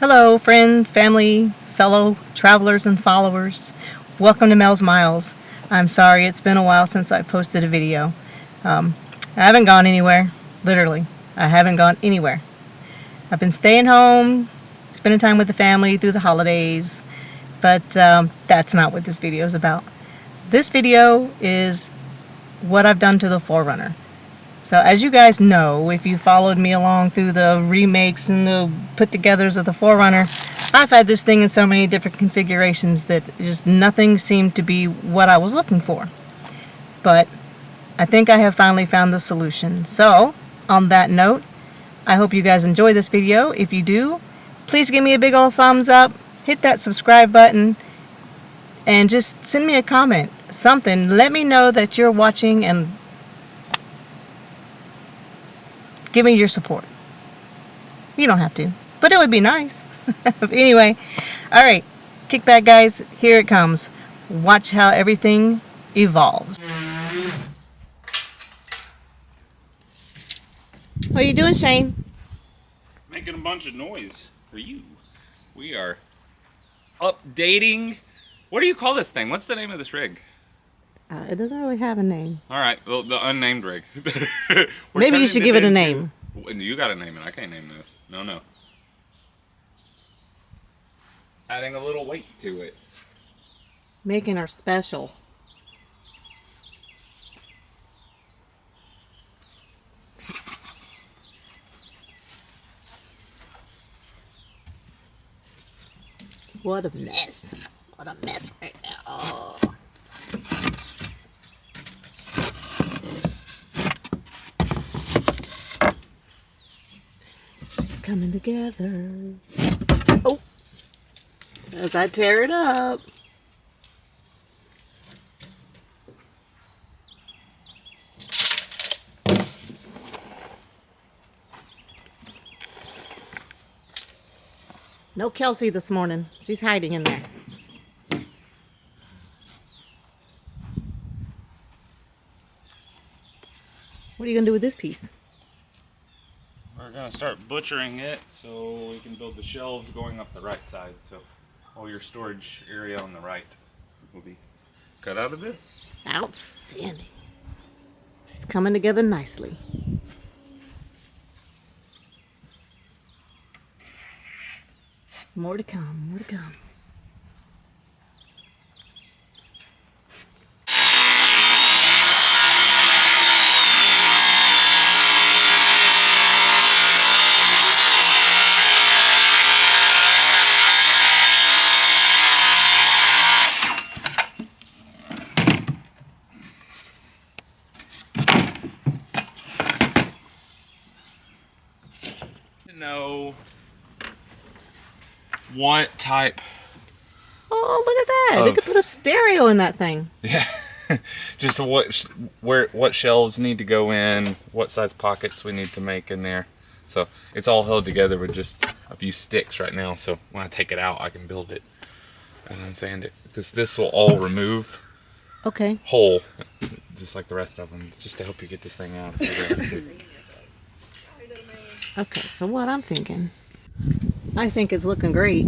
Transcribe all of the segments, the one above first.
Hello, friends, family, fellow travelers, and followers. Welcome to Mel's Miles. I'm sorry it's been a while since I posted a video. I haven't gone anywhere. Literally, I haven't gone anywhere. I've been staying home, spending time with the family through the holidays, but that's not what this video is about. This video is what I've done to the 4Runner. So as you guys know, if you followed me along through the remakes and the put-togethers of the 4Runner, I've had this thing in so many different configurations that just nothing seemed to be what I was looking for. But I think I have finally found the solution. So, on that note, I hope you guys enjoy this video. If you do, please give me a big old thumbs up, hit that subscribe button, and just send me a comment. Something. Let me know that you're watching and give me your support. You don't have to, but it would be nice. Anyway, alright, kick back guys, here it comes. Watch how everything evolves. What are you doing, Shane? Making a bunch of noise for you. We are updating. What do you call this thing? What's the name of this rig? It doesn't really have a name. Alright, well, the unnamed rig. Maybe you should give it a name. You gotta name it. I can't name this. No. Adding a little weight to it. Making her special. What a mess. What a mess right now. Oh. She's coming together. Oh. As I tear it up. No Kelsey this morning. She's hiding in there. What are you going to do with this piece? We're gonna start butchering it so we can build the shelves going up the right side. So all your storage area on the right will be cut out of this. Outstanding. It's coming together nicely. More to come, more to come. Know what type. Oh, look at that! They could put a stereo in that thing. Yeah, just what shelves need to go in, what size pockets we need to make in there. So it's all held together with just a few sticks right now. So when I take it out, I can build it and then sand it, because this will all remove. Okay. Whole, just like the rest of them, just to help you get this thing out. Okay, so what I'm thinking, I think it's looking great.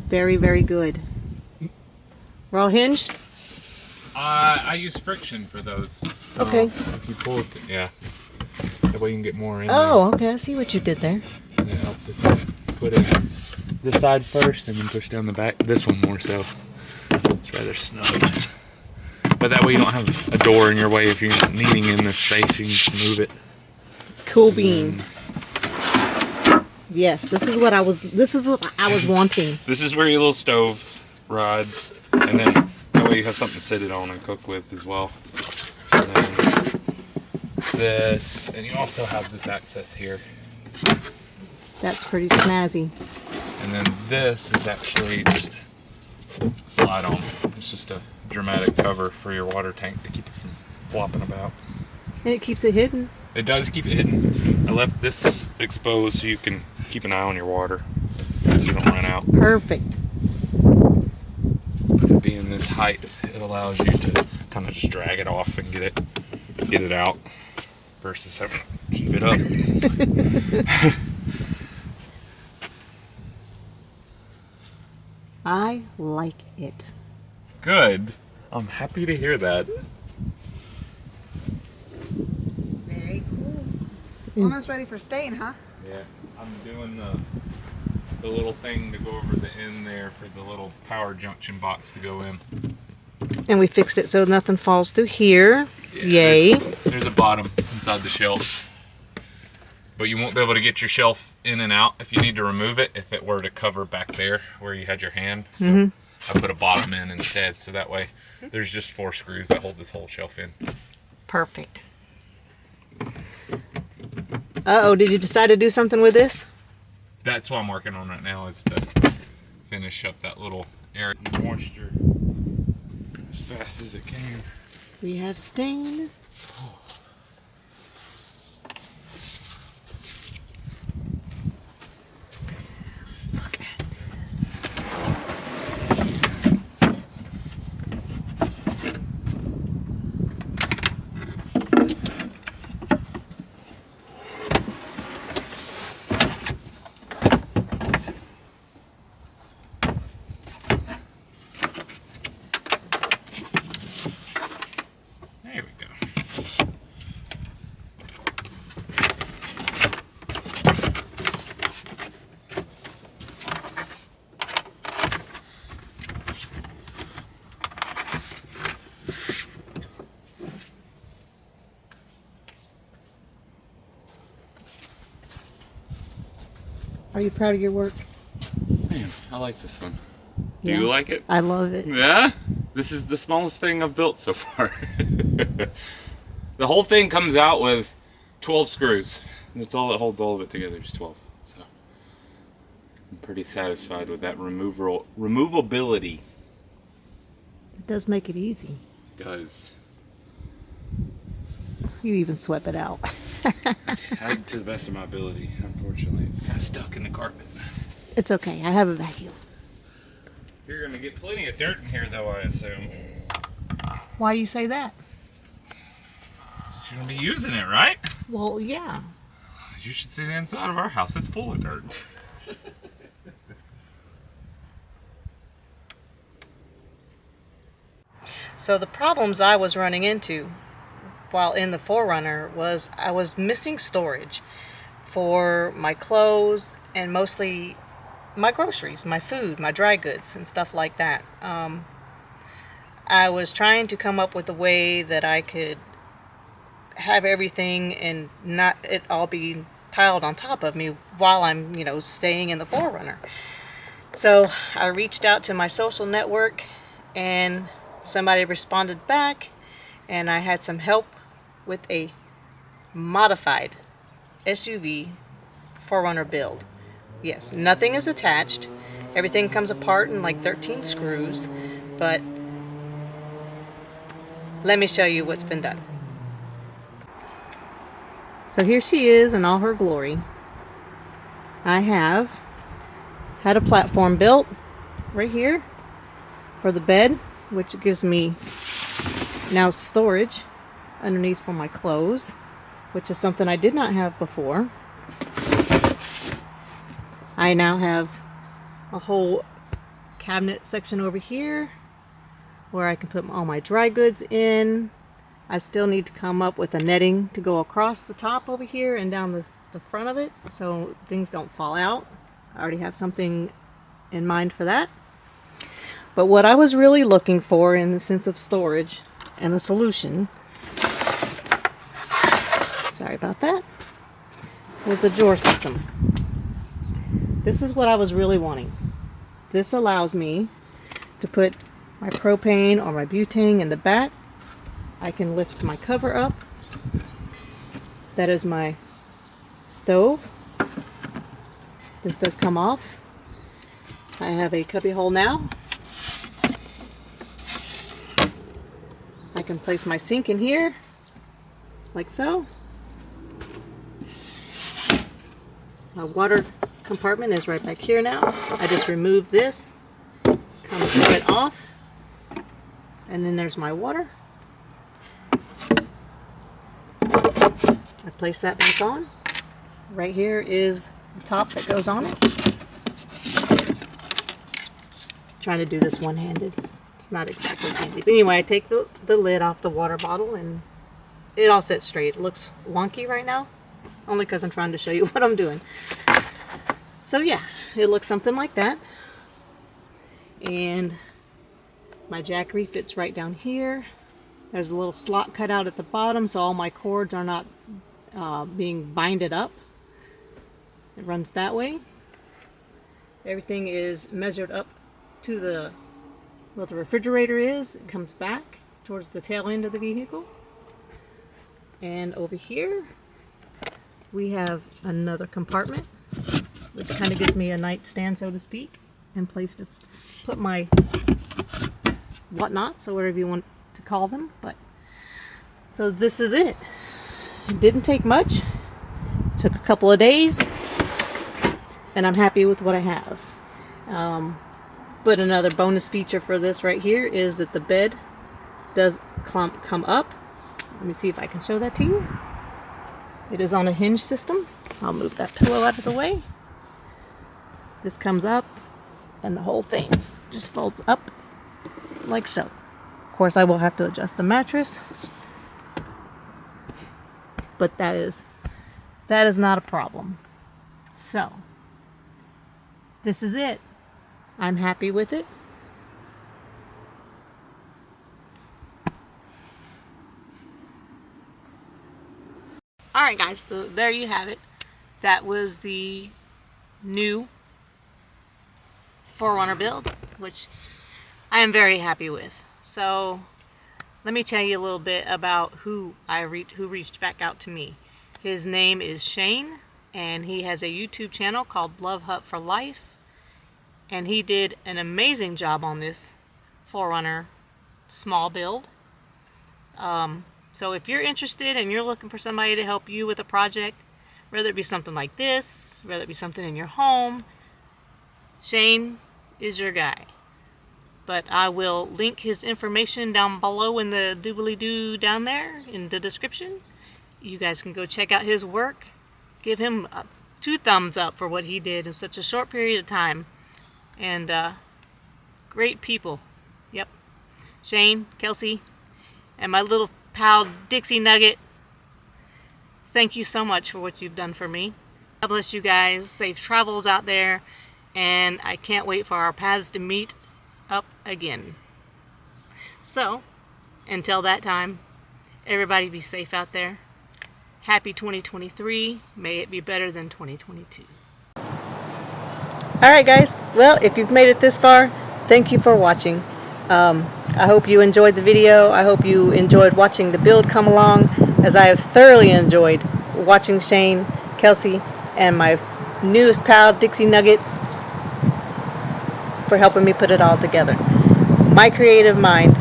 Very, very good. We're all hinged? I use friction for those. So okay. If you pull it, yeah. That way you can get more in Oh, there. Okay, I see what you did there. And it helps if you put it this side first and then push down the back. This one more so. It's rather snug. But that way you don't have a door in your way if you're not needing in this space. You can just move it. Cool beans. Yes, this is what I was wanting. This is where your little stove rods, and then that way you have something to sit it on and cook with as well. And then this, and you also have this access here. That's pretty snazzy. And then this is actually just slide on. It's just a dramatic cover for your water tank to keep it from flopping about. And it keeps it hidden. It does keep it hidden. I left this exposed so you can keep an eye on your water so you don't run out. Perfect. But it being this height, it allows you to kind of just drag it off and get it get it out versus having to heave it up. I like it. Good. I'm happy to hear that. Very cool. Almost ready for stain, huh? Yeah, I'm doing the little thing to go over the end there for the little power junction box to go in. And we fixed it so nothing falls through here. Yeah, Yay. There's a bottom inside the shelf. But you won't be able to get your shelf in and out if you need to remove it, if it were to cover back there where you had your hand. So I put a bottom in instead, so that way there's just 4 screws that hold this whole shelf in. Perfect. Uh-oh, did you decide to do something with this? That's what I'm working on right now, is to finish up that little area of moisture as fast as it can. We have stain. Look at this. There we go. Are you proud of your work? Man, I like this one. Do Yeah. you like it? I love it. Yeah? This is the smallest thing I've built so far. The whole thing comes out with 12 screws. That's all that holds all of it together, is 12. So I'm pretty satisfied with that removability. It does make it easy. It does. You even swept it out. I, to the best of my ability, unfortunately, it's got stuck in the carpet. It's okay. I have a vacuum. You're gonna get plenty of dirt in here, though, I assume. Why you say that? You're gonna be using it, right? Well, yeah. You should see the inside of our house. It's full of dirt. So the problems I was running into while in the 4Runner was I was missing storage for my clothes and mostly my groceries, my food, my dry goods and stuff like that. I was trying to come up with a way that I could have everything and not it all be piled on top of me while I'm, staying in the 4Runner. So I reached out to my social network and somebody responded back, and I had some help with a modified SUV 4Runner build. Yes, nothing is attached. Everything comes apart in like 13 screws, but let me show you what's been done. So here she is in all her glory. I have had a platform built right here for the bed, which gives me now storage underneath for my clothes, which is something I did not have before. I now have a whole cabinet section over here where I can put all my dry goods in. I still need to come up with a netting to go across the top over here and down the front of it so things don't fall out. I already have something in mind for that. But what I was really looking for in the sense of storage and a solution, sorry about that, was a drawer system. This is what I was really wanting. This allows me to put my propane or my butane in the back. I can lift my cover up. That is my stove. This does come off. I have a cubby hole now. I can place my sink in here, like so. My water compartment is right back here now. I just removed this, comes right off, and then there's my water. place that back on. Right here is the top that goes on it. Trying to do this one-handed. It's not exactly easy. But anyway, I take the lid off the water bottle and it all sits straight. It looks wonky right now, only because I'm trying to show you what I'm doing. So yeah, it looks something like that. And my jackery fits right down here. There's a little slot cut out at the bottom so all my cords are not being binded up. It runs that way. Everything is measured up to the where the refrigerator is. It comes back towards the tail end of the vehicle. And over here we have another compartment, which kind of gives me a nightstand, so to speak, and place to put my whatnots, or whatever you want to call them. But so this is it. It didn't take much. It took a couple of days, and I'm happy with what I have. But another bonus feature for this right here is that the bed does come up. Let me see if I can show that to you. It is on a hinge system. I'll move that pillow out of the way. This comes up and the whole thing just folds up like so. Of course, I will have to adjust the mattress, but that is not a problem. So this is it. I'm happy with it. Alright guys, so there you have it. That was the new 4Runner build, which I am very happy with. So let me tell you a little bit about who reached back out to me. His name is Shane, and he has a YouTube channel called Love Hut for Life. And he did an amazing job on this 4Runner small build. So if you're interested and you're looking for somebody to help you with a project, whether it be something like this, whether it be something in your home, Shane is your guy. But I will link his information down below in the doobly-doo down there in the description. You guys can go check out his work. Give him 2 thumbs up for what he did in such a short period of time. And great people. Yep. Shane, Kelsey, and my little pal Dixie Nugget. Thank you so much for what you've done for me. God bless you guys. Safe travels out there. And I can't wait for our paths to meet up again. So, until that time, everybody be safe out there. Happy 2023. May it be better than 2022. Alright guys, well, if you've made it this far, thank you for watching. I hope you enjoyed the video. I hope you enjoyed watching the build come along, as I have thoroughly enjoyed watching Shane, Kelsey, and my newest pal, Dixie Nugget, for helping me put it all together. My creative mind,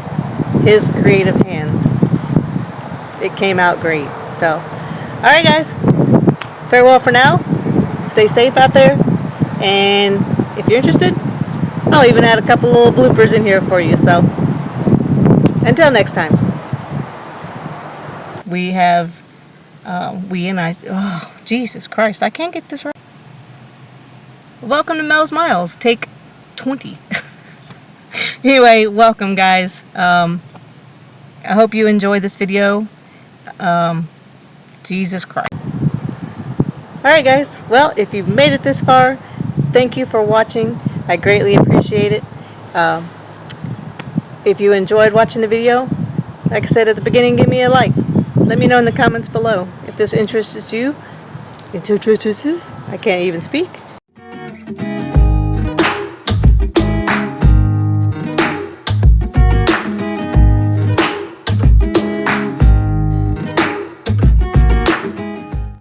his creative hands. It came out great. So, alright guys, farewell for now. Stay safe out there. And if you're interested, I'll even add a couple little bloopers in here for you. So, until next time. We have, oh, Jesus Christ, I can't get this right. Welcome to Mel's Miles, take 20. Anyway, welcome guys. I hope you enjoy this video. Jesus Christ. Alright guys, well, if you've made it this far, thank you for watching. I greatly appreciate it. If you enjoyed watching the video, like I said at the beginning, give me a like. Let me know in the comments below if this interests you. I can't even speak.